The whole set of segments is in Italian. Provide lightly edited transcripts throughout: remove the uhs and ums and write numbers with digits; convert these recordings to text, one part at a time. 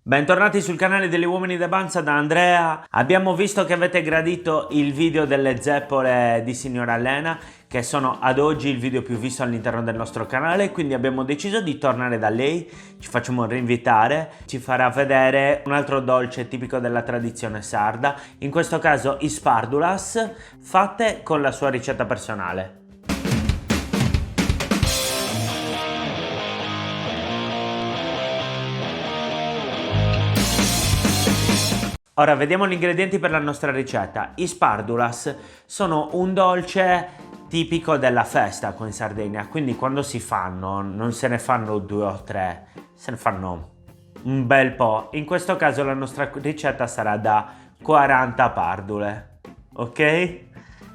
Bentornati sul canale degli Uomini de Banza da Andrea. Abbiamo visto che avete gradito il video delle zeppole di Signora Lena, che sono ad oggi il video più visto all'interno del nostro canale, quindi abbiamo deciso di tornare da lei, ci facciamo reinvitare, ci farà vedere un altro dolce tipico della tradizione sarda, in questo caso i spardulas, fatte con la sua ricetta personale. Ora vediamo gli ingredienti per la nostra ricetta. I spardulas sono un dolce tipico della festa qui in Sardegna, quindi quando si fanno non se ne fanno 2 o 3, se ne fanno un bel po'. In questo caso la nostra ricetta sarà da 40 pardule, ok?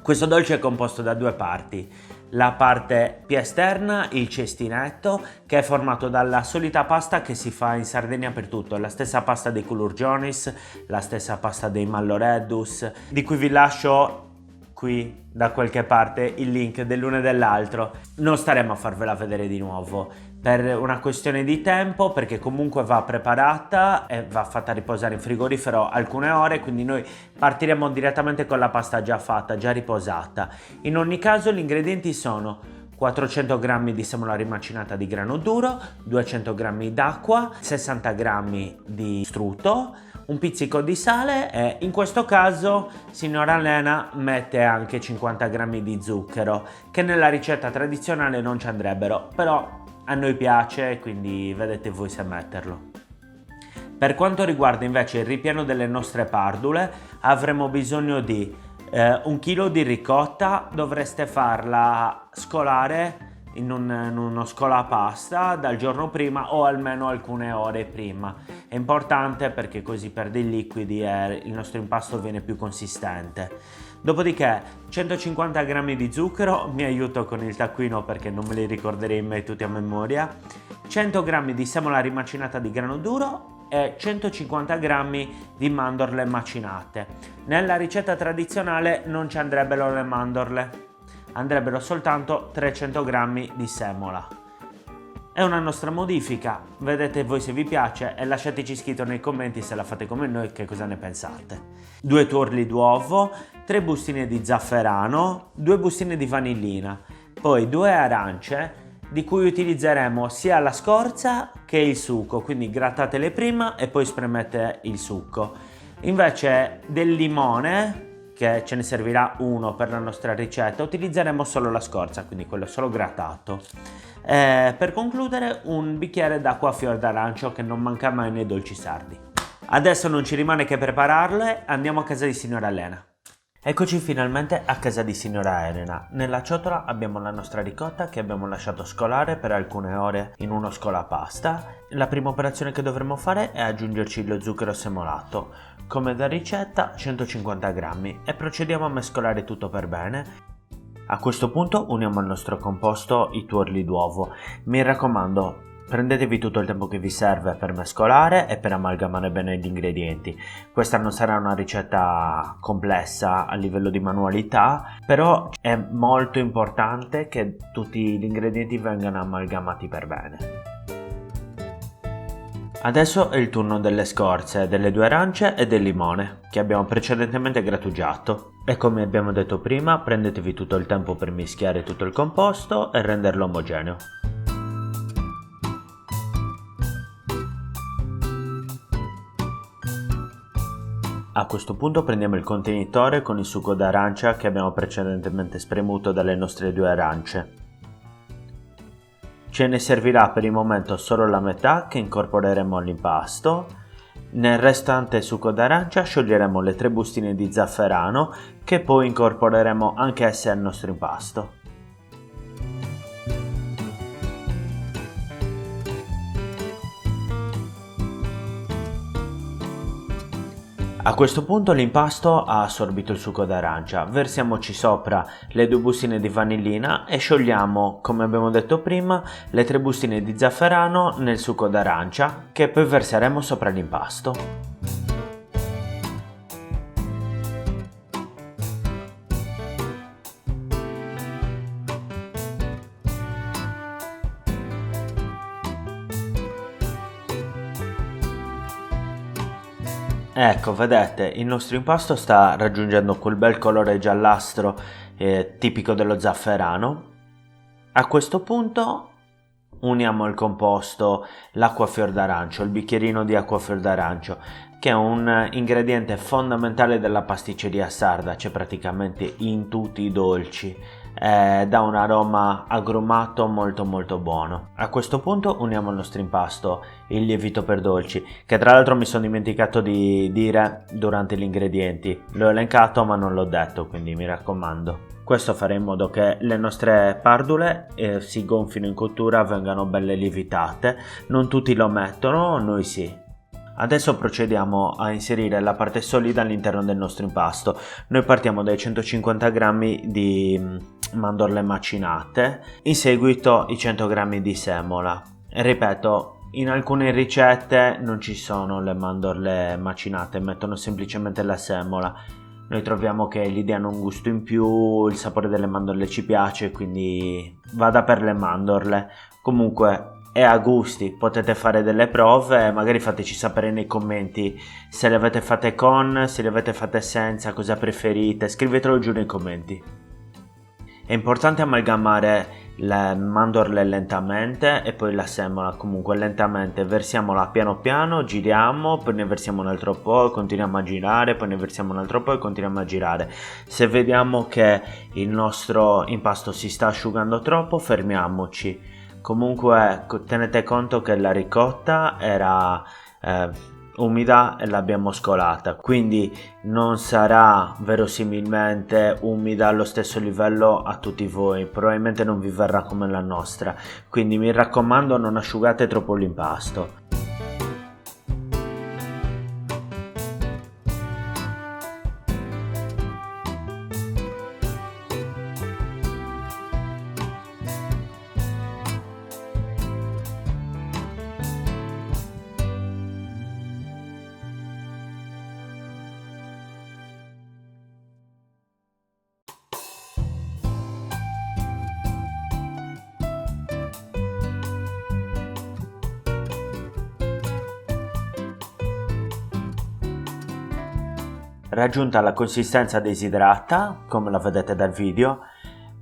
Questo dolce è composto da 2 parti. La parte più esterna, il cestinetto, che è formato dalla solita pasta che si fa in Sardegna per tutto, la stessa pasta dei culurgionis, la stessa pasta dei malloreddus, di cui vi lascio qui da qualche parte il link dell'uno e dell'altro. Non staremo a farvela vedere di nuovo per una questione di tempo, perché comunque va preparata e va fatta riposare in frigorifero alcune ore, quindi noi partiremo direttamente con la pasta già fatta, già riposata. In ogni caso gli ingredienti sono 400 g di semola rimacinata di grano duro, 200 g d'acqua, 60 g di strutto, un pizzico di sale e in questo caso Signora Lena mette anche 50 g di zucchero, che nella ricetta tradizionale non ci andrebbero, però a noi piace, quindi vedete voi se metterlo. Per quanto riguarda invece il ripieno delle nostre pardule, avremo bisogno di 1 chilo di ricotta. Dovreste farla scolare in uno scolapasta dal giorno prima o almeno alcune ore prima. È importante perché così perde i liquidi e il nostro impasto viene più consistente. Dopodiché 150 g di zucchero, mi aiuto con il taccuino perché non me li ricorderei mai tutti a memoria, 100 g di semola rimacinata di grano duro e 150 g di mandorle macinate. Nella ricetta tradizionale non ci andrebbero le mandorle, andrebbero soltanto 300 g di semola. È una nostra modifica, vedete voi se vi piace e lasciateci scritto nei commenti se la fate come noi che cosa ne pensate. 2 tuorli d'uovo, 3 bustine di zafferano, 2 bustine di vanillina, poi 2 arance di cui utilizzeremo sia la scorza che il succo, quindi grattatele prima e poi spremete il succo. Invece del limone, che ce ne servirà uno per la nostra ricetta, utilizzeremo solo la scorza, quindi quello solo grattato. Per concludere, un bicchiere d'acqua a fior d'arancio che non manca mai nei dolci sardi. Adesso non ci rimane che prepararle, andiamo a casa di Signora Elena. Eccoci finalmente a casa di Signora Elena. Nella ciotola abbiamo la nostra ricotta che abbiamo lasciato scolare per alcune ore in uno scolapasta. La prima operazione che dovremo fare è aggiungerci lo zucchero semolato, come da ricetta 150 g, e procediamo a mescolare tutto per bene. A questo punto uniamo al nostro composto i tuorli d'uovo. Mi raccomando, prendetevi tutto il tempo che vi serve per mescolare e per amalgamare bene gli ingredienti. Questa non sarà una ricetta complessa a livello di manualità, però è molto importante che tutti gli ingredienti vengano amalgamati per bene. Adesso è il turno delle scorze, delle 2 arance e del limone, che abbiamo precedentemente grattugiato. E come abbiamo detto prima, prendetevi tutto il tempo per mischiare tutto il composto e renderlo omogeneo. A questo punto prendiamo il contenitore con il succo d'arancia che abbiamo precedentemente spremuto dalle nostre 2 arance. Ce ne servirà per il momento solo la metà che incorporeremo all'impasto. Nel restante succo d'arancia scioglieremo le 3 bustine di zafferano che poi incorporeremo anch'esse al nostro impasto. A questo punto l'impasto ha assorbito il succo d'arancia, versiamoci sopra le 2 bustine di vanillina e sciogliamo, come abbiamo detto prima, le 3 bustine di zafferano nel succo d'arancia che poi verseremo sopra l'impasto. Ecco, vedete, il nostro impasto sta raggiungendo quel bel colore giallastro tipico dello zafferano. A questo punto uniamo al composto l'acqua fior d'arancio, il bicchierino di acqua fior d'arancio, che è un ingrediente fondamentale della pasticceria sarda, c'è praticamente in tutti i dolci, dà un aroma agrumato molto molto buono. A questo punto uniamo al nostro impasto il lievito per dolci, che tra l'altro mi sono dimenticato di dire durante gli ingredienti, l'ho elencato ma non l'ho detto, quindi mi raccomando. Questo farà in modo che le nostre pardule si gonfino in cottura, vengano belle lievitate. Non tutti lo mettono, noi sì. Adesso procediamo a inserire la parte solida all'interno del nostro impasto. Noi partiamo dai 150 g di mandorle macinate, in seguito i 100 g di semola. Ripeto, in alcune ricette non ci sono le mandorle macinate, mettono semplicemente la semola. Noi troviamo che gli diano un gusto in più, il sapore delle mandorle ci piace, quindi vada per le mandorle. Comunque è a gusti, potete fare delle prove, magari fateci sapere nei commenti se le avete fatte con, se le avete fatte senza, cosa preferite, scrivetelo giù nei commenti. È importante amalgamare le mandorle lentamente e poi la semola comunque lentamente, versiamola piano piano, giriamo, poi ne versiamo un altro po', continuiamo a girare, poi ne versiamo un altro po' e continuiamo a girare. Se vediamo che il nostro impasto si sta asciugando troppo, fermiamoci. Comunque tenete conto che la ricotta era umida e l'abbiamo scolata, quindi non sarà verosimilmente umida allo stesso livello a tutti voi, probabilmente non vi verrà come la nostra, quindi mi raccomando non asciugate troppo l'impasto. Raggiunta la consistenza desiderata, come la vedete dal video,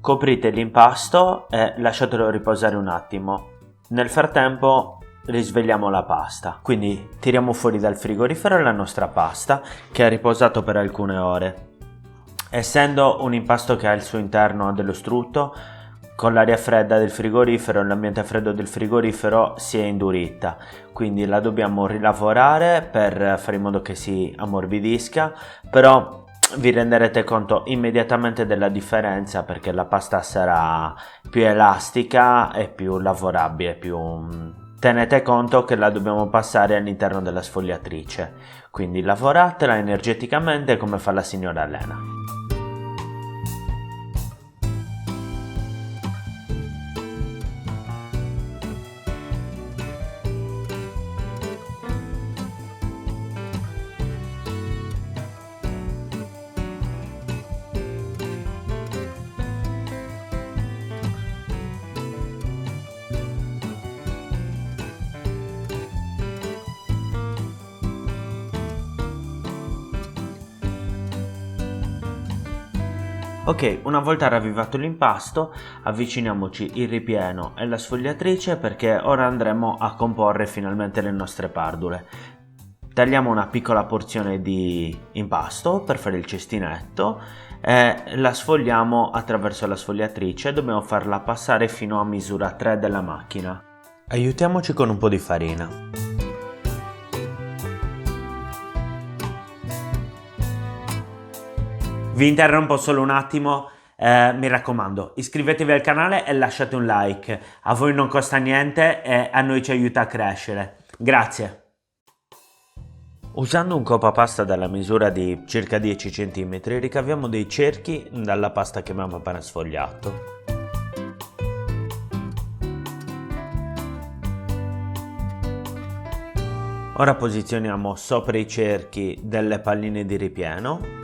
coprite l'impasto e lasciatelo riposare un attimo. Nel frattempo risvegliamo la pasta, quindi tiriamo fuori dal frigorifero la nostra pasta che ha riposato per alcune ore. Essendo un impasto che ha al suo interno dello strutto, con l'aria fredda del frigorifero e l'ambiente freddo del frigorifero si è indurita, quindi la dobbiamo rilavorare per fare in modo che si ammorbidisca, però vi renderete conto immediatamente della differenza perché la pasta sarà più elastica e più lavorabile, tenete conto che la dobbiamo passare all'interno della sfogliatrice, quindi lavoratela energeticamente come fa la signora Elena. Ok, una volta ravvivato l'impasto, avviciniamoci il ripieno e la sfogliatrice perché ora andremo a comporre finalmente le nostre pardule. Tagliamo una piccola porzione di impasto per fare il cestinetto e la sfogliamo attraverso la sfogliatrice, dobbiamo farla passare fino a misura 3 della macchina. Aiutiamoci con un po' di farina. Vi interrompo solo un attimo, mi raccomando, iscrivetevi al canale e lasciate un like, a voi non costa niente e a noi ci aiuta a crescere. Grazie. Usando un copa pasta della misura di circa 10 cm ricaviamo dei cerchi dalla pasta che abbiamo appena sfogliato. Ora posizioniamo sopra i cerchi delle palline di ripieno.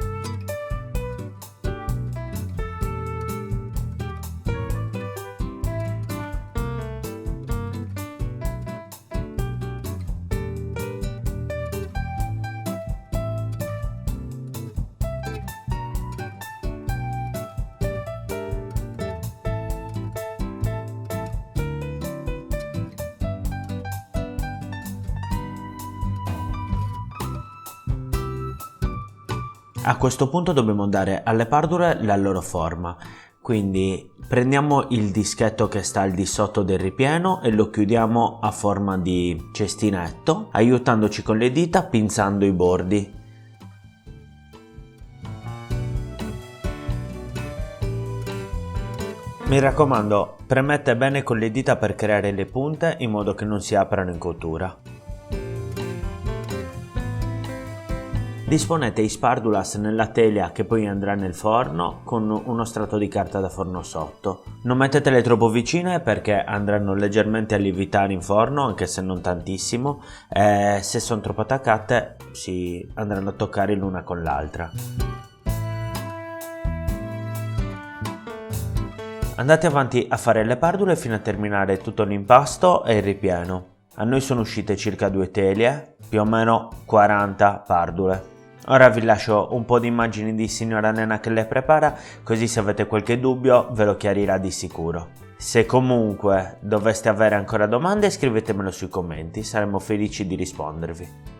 A questo punto dobbiamo dare alle pardule la loro forma, quindi prendiamo il dischetto che sta al di sotto del ripieno e lo chiudiamo a forma di cestinetto, aiutandoci con le dita pinzando i bordi. Mi raccomando, premette bene con le dita per creare le punte in modo che non si aprano in cottura. Disponete i spardulas nella teglia che poi andrà nel forno con uno strato di carta da forno sotto. Non mettetele troppo vicine perché andranno leggermente a lievitare in forno, anche se non tantissimo, e se sono troppo attaccate si andranno a toccare l'una con l'altra. Andate avanti a fare le pardule fino a terminare tutto l'impasto e il ripieno. A noi sono uscite circa 2 teglie, più o meno 40 pardule. Ora vi lascio un po' di immagini di signora Nena che le prepara, così se avete qualche dubbio ve lo chiarirà di sicuro. Se comunque doveste avere ancora domande scrivetemelo sui commenti, saremo felici di rispondervi.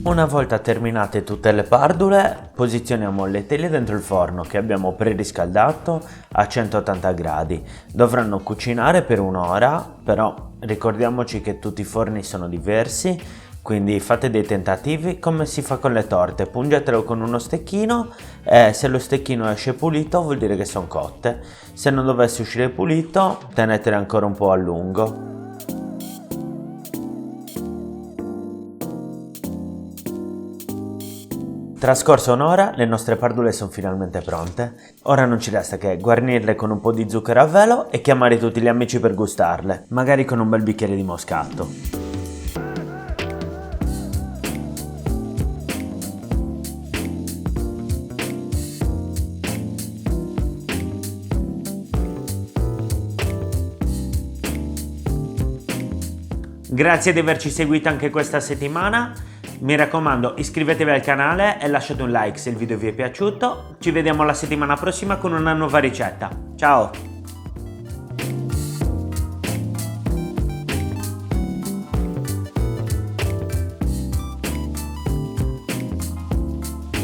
Una volta terminate tutte le pardule, posizioniamo le teglie dentro il forno che abbiamo preriscaldato a 180 gradi. Dovranno cucinare per un'ora, però ricordiamoci che tutti i forni sono diversi, quindi fate dei tentativi come si fa con le torte. Pungetelo con uno stecchino e se lo stecchino esce pulito vuol dire che sono cotte. Se non dovesse uscire pulito, tenetele ancora un po' a lungo. Trascorsa un'ora, le nostre pardule sono finalmente pronte. Ora non ci resta che guarnirle con un po' di zucchero a velo e chiamare tutti gli amici per gustarle, magari con un bel bicchiere di moscato. Grazie di averci seguito anche questa settimana. Mi raccomando, iscrivetevi al canale e lasciate un like se il video vi è piaciuto. Ci vediamo la settimana prossima con una nuova ricetta. Ciao!